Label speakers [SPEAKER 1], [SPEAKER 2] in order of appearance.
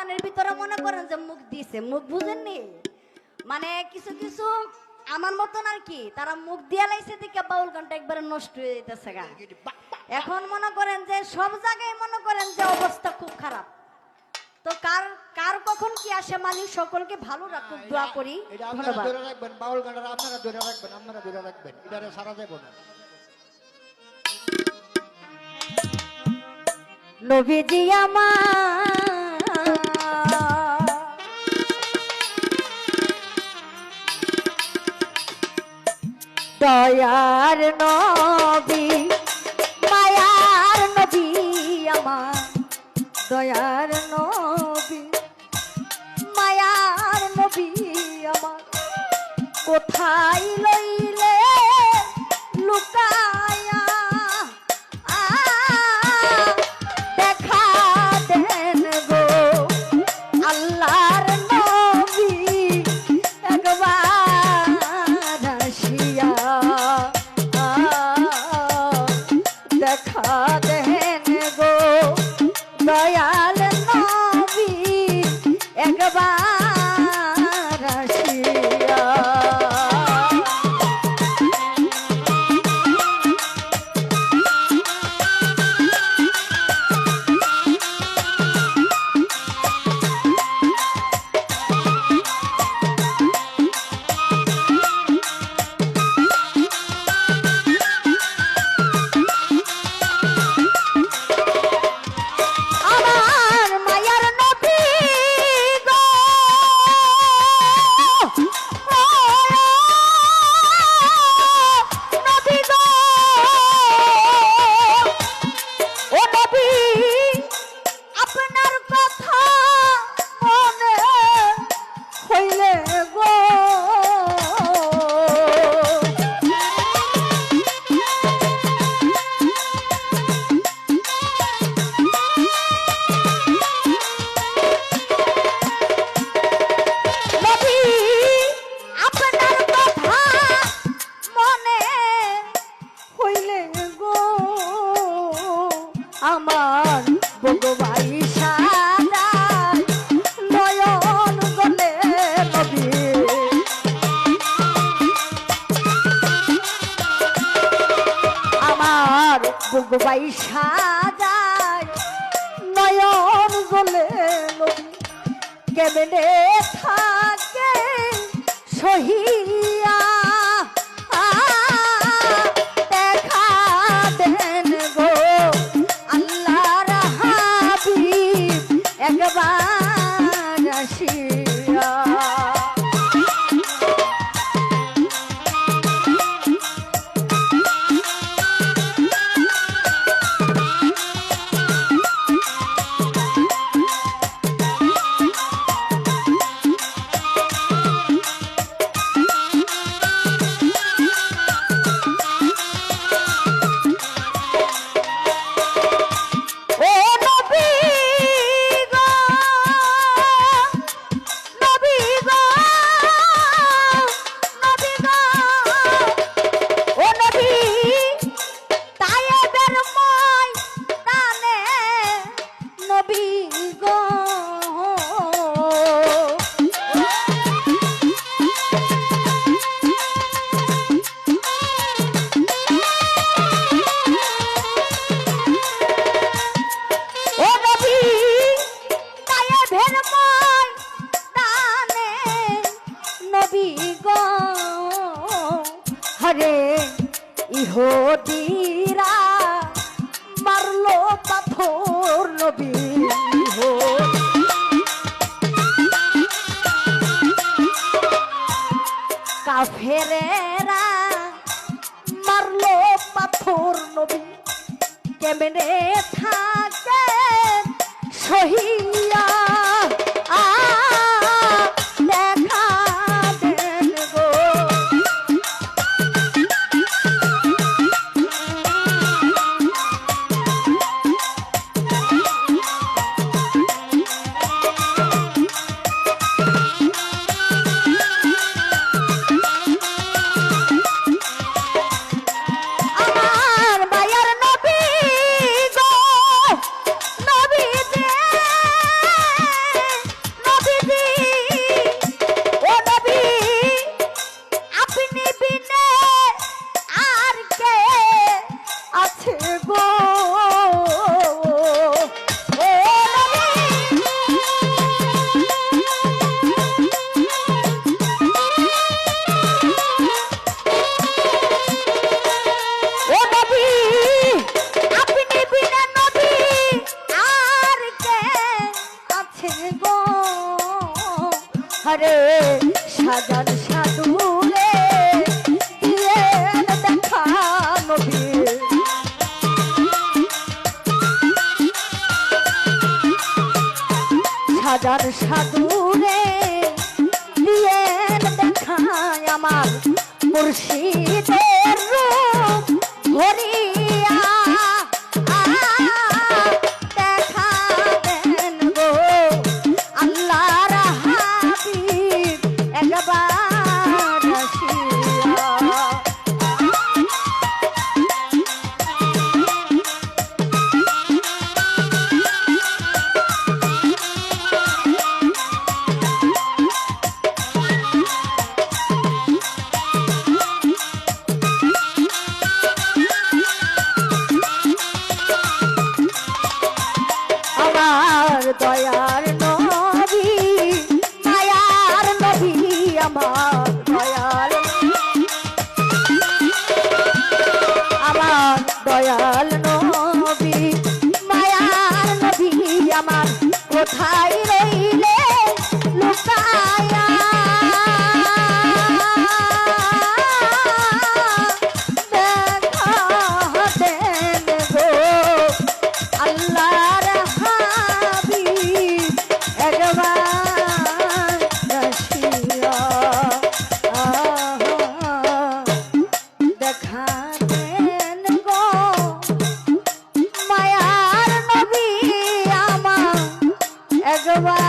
[SPEAKER 1] গানের ভিতরে মনে করেন যে মুখ দিছে, মুখ বুঝেননি, মানে কিছু কিছু আমার মতন আর কি, তারা মুখ দিয়া লাইছে দিকে বাউল গানটা একবারে নষ্ট হয়ে যেতেছে গা। এখন মনে করেন যে সব জায়গায় মনে করেন যে অবস্থা খুব খারাপ। তো কার কার কখন কি আসে, মালিক সকলকে ভালো রাখুক, দোয়া করি। ধন্যবাদ।
[SPEAKER 2] ধরে রাখবেন বাউল গানটা, আপনারা ধরে রাখবেন, আপনারা ধরে রাখবেন, এটারে সারা দেব না।
[SPEAKER 1] নবীজি আমার দয়ার নবী, মায়ার নবী, আমার দয়ার নবী, মায়ার নবী আমার, কোথায় লইলে লুকায়া দেখা দেন গো আল্লাহর নবী, একবার আসিয়া দেখা দেন গো দয়াল নবী, একবার আসিয়া। আমার ভগবাই সাদা নয়ন গলে নবী, আমার ভগবাই সাদায় নয়ন গলে নবী, কেমনে থাকে সহিয়া দেখা দেন গো আল্লাহর হাবিব, একবার আসিয়া। হরে ইহুদিরা মারলো পাথর নবী, কাফেরেরা মারলো পাথর নবী, কেমনে থাকে সহিয়া দেখা দেন গো। হরে সাজান সাধুরে দিয়ে দেখা নবী সাজান সাধুরে দিয়ে দেখায় আমার মুর্শিদের রূপ ধরিয়া দেখা দেন গো আল্লাহর হাবিব একবার আসিয়া আমার দয়ার নবী মায়ার নবী আমার দয়াল নবী মায়ার নবী আমার কোথায় রইলে লুকায়া দেখা দেন গো আল্লাহর হাবিব একবার আসিয়া দেখা দেন গো মায়ার নবী আমার একবার